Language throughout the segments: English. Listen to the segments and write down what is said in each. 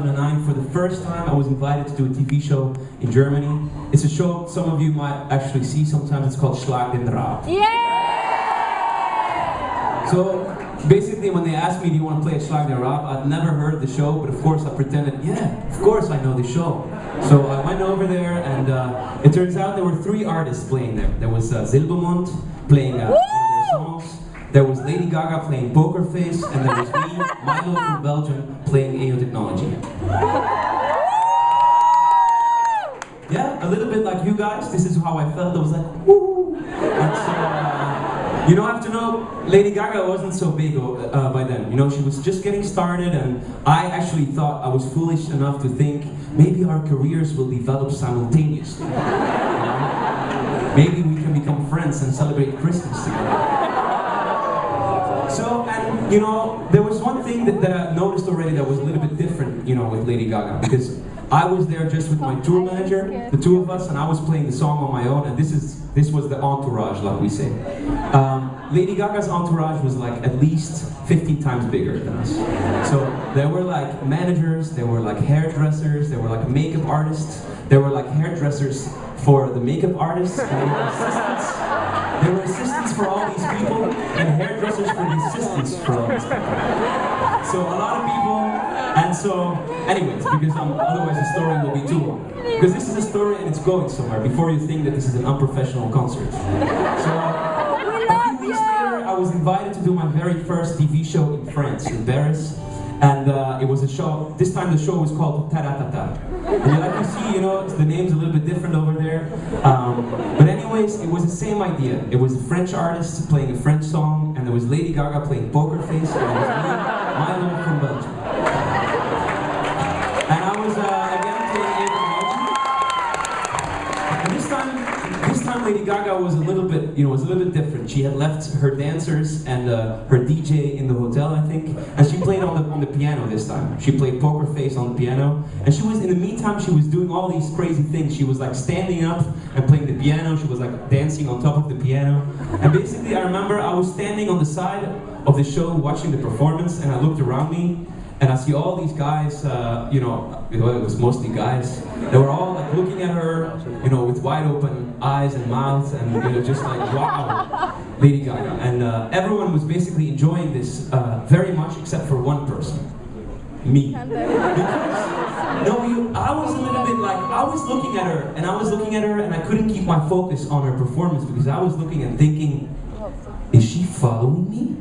2009, for the first time, I was invited to do a TV show in Germany. It's a show some of you might actually see sometimes. It's called Schlag den Raab. Yeah! So basically, when they asked me, do you want to play a Schlag den Raab, I'd never heard the show, but of course I pretended, yeah, of course I know the show. So I went over there, and it turns out there were 3 artists playing there. There was Silbermond playing one of their songs. There was Lady Gaga playing Poker Face, and there was me, Milow from Belgium, playing AO Technology. Yeah, a little bit like you guys. This is how I felt. I was like, woo! And so, you know, I have to know, Lady Gaga wasn't so big by then. You know, she was just getting started, and I actually thought I was foolish enough to think maybe our careers will develop simultaneously. You know? Maybe we can become friends and celebrate Christmas together. So, and you know, there was one thing that I noticed already that was a little bit different, you know, with Lady Gaga, because I was there just with my tour manager, the 2 of us, and I was playing the song on my own, and this was the entourage, like we say. Lady Gaga's entourage was like at least 15 times bigger than us. So there were like managers, there were like hairdressers, there were like makeup artists, there were like hairdressers for the makeup artists, and there were assistants. There were assistants for all these people, and hairdressers for the assistants for all these people. So a lot of people, and so, anyways, because otherwise the story will be too long. Because this is a story and it's going somewhere, before you think that this is an unprofessional concert. So, a few weeks later, I was invited to do my very first TV show in France, in Paris. And it was a show, this time the show was called Ta-da-ta-ta. And like you see, you know, the name's a little bit different over there. But anyways, it was the same idea. It was a French artist playing a French song, and there was Lady Gaga playing Poker Face, and there was me, Milow from Belgium. And I was again playing AO Technology. And this time Lady Gaga was a little bit, you know, was a little bit different. She had left her dancers and her DJ in the hotel, I think, and she played on the piano this time. She played Poker Face on the piano, and she was, in the meantime, she was doing all these crazy things. She was like standing up and playing the piano. She was like dancing on top of the piano. And basically, I remember I was standing on the side of the show watching the performance, and I looked around me, and I see all these guys, you know, it was mostly guys. They were all like looking at her, you know, with wide open eyes and mouths, and you know, just like, wow, Lady Gaga. And everyone was basically enjoying this very much, except for one person, me. Because, no, I was a little bit like, I was looking at her, and I couldn't keep my focus on her performance, because I was looking and thinking, is she following me?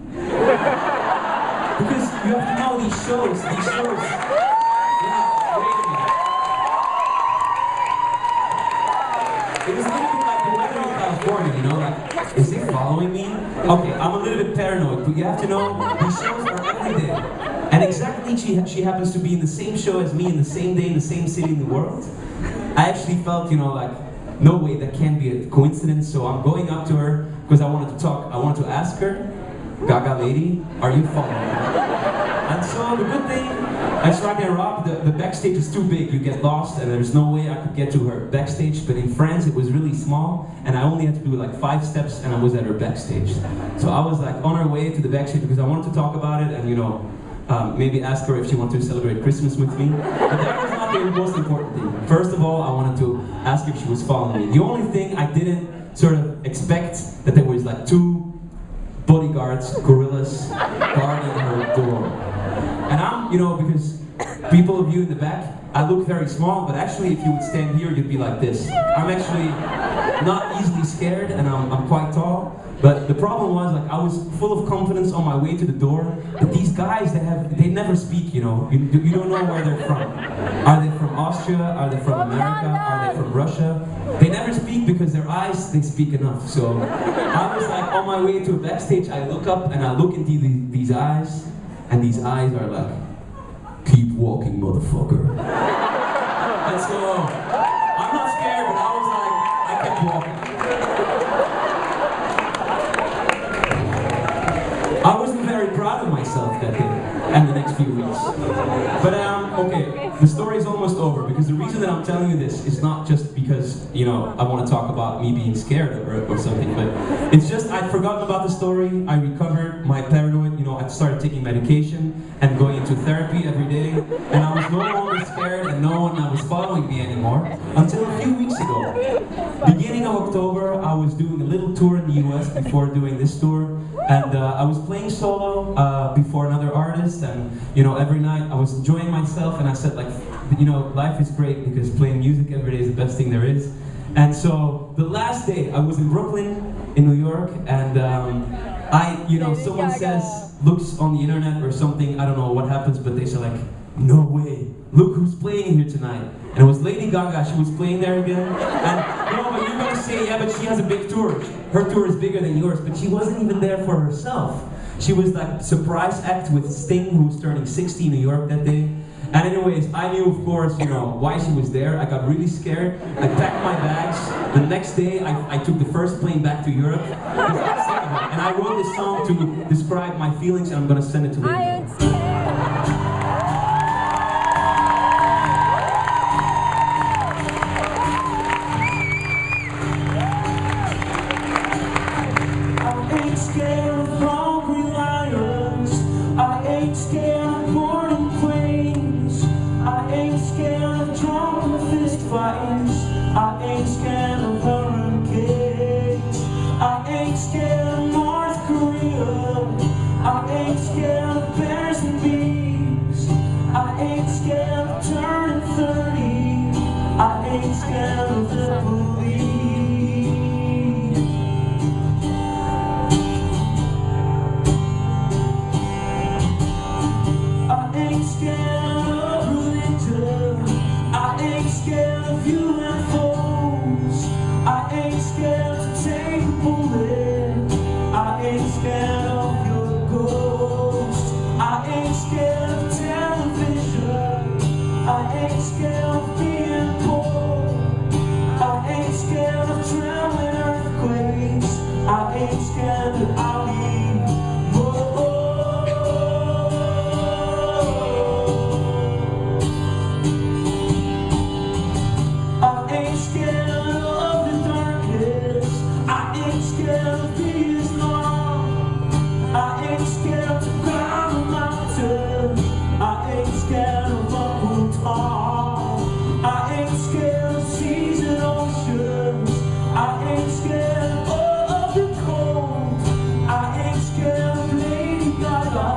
Because you have to know these shows, yeah, wait a minute. It was a little bit like the weather in California, you know, like, is it following me? Okay, I'm a little bit paranoid, but you have to know, these shows are every day. And exactly, she happens to be in the same show as me, in the same day, in the same city in the world. I actually felt, you know, like, no way, that can't be a coincidence, so I'm going up to her, because I wanted to ask her, Gaga lady, are you following me? And so the good thing, at Schlag den Raab, the backstage is too big, you get lost, and there's no way I could get to her backstage, but in France it was really small, and I only had to do like 5 steps, and I was at her backstage. So I was like on our way to the backstage, because I wanted to talk about it, and you know, maybe ask her if she wanted to celebrate Christmas with me. But that was not the most important thing. First of all, I wanted to ask if she was following me. The only thing I didn't sort of expect, that there was like 2 bodyguards, gorillas, guarding her door. And I'm, you know, because people of you in the back, I look very small, but actually if you would stand here, you'd be like this. I'm actually not easily scared, and I'm quite tall. But the problem was, like, I was full of confidence on my way to the door, but these guys, they never speak, you know. You don't know where they're from. Are they from Austria? Are they from America? Are they from Russia? They never speak because their eyes, they speak enough. So I was like on my way to a backstage, I look up and I look into these eyes, and these eyes are like, keep walking, motherfucker. And so, I'm not scared, but I was like, I kept walking. I wasn't very proud of myself that day, and the next few weeks. But okay, the story is almost over, because the reason that I'm telling you this is not just because, you know, I want to talk about me being scared or something, but it's just I'd forgotten about the story, I recovered my paranoid, you know, I started taking medication and going into therapy every day, and I was no longer anymore. Until a few weeks ago. Beginning of October, I was doing a little tour in the US before doing this tour. And I was playing solo before another artist, and you know, every night I was enjoying myself, and I said, like, you know, life is great because playing music every day is the best thing there is. And so the last day I was in Brooklyn, in New York, and someone says, looks on the internet or something, I don't know what happens, but they say like, no way, look who's playing here tonight. And it was Lady Gaga, she was playing there again. And you know, but you're gonna say, yeah, but she has a big tour. Her tour is bigger than yours, but she wasn't even there for herself. She was like surprise act with Sting, who was turning 60 in New York that day. And anyways, I knew, of course, you know, why she was there. I got really scared. I packed my bags. The next day, I took the first plane back to Europe. And I wrote this song to describe my feelings, and I'm gonna send it to Lady. I ain't scared of hurricanes. I ain't scared of North Korea. I ain't scared of bears and bees. I ain't scared of turning 30. I ain't scared of the police. I ain't scared of religion. I ain't scared of you and foes. I ain't scared to take a bullet. I ain't scared of your ghost. I ain't scared of television. I ain't scared of being poor. I ain't scared of trembling earthquakes. I ain't scared that I'll be more. I ain't scared of the darkness. I ain't scared of being long. I ain't scared to climb a mountain. I ain't scared of upward tall. I ain't scared of seas and oceans. I ain't scared of the cold. I ain't scared of Lady Gaga.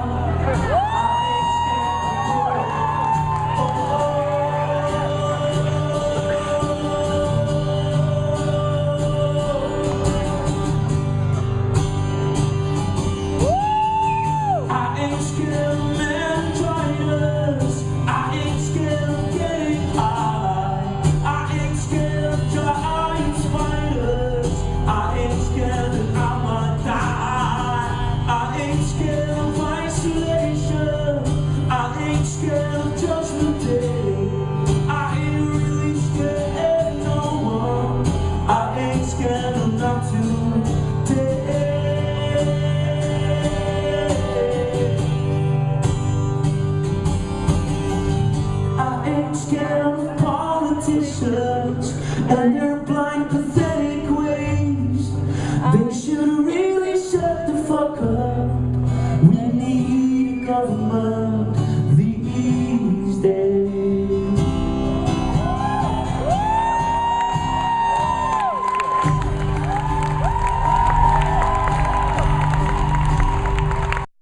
And their blind, pathetic ways. They should really shut the fuck up. We need a government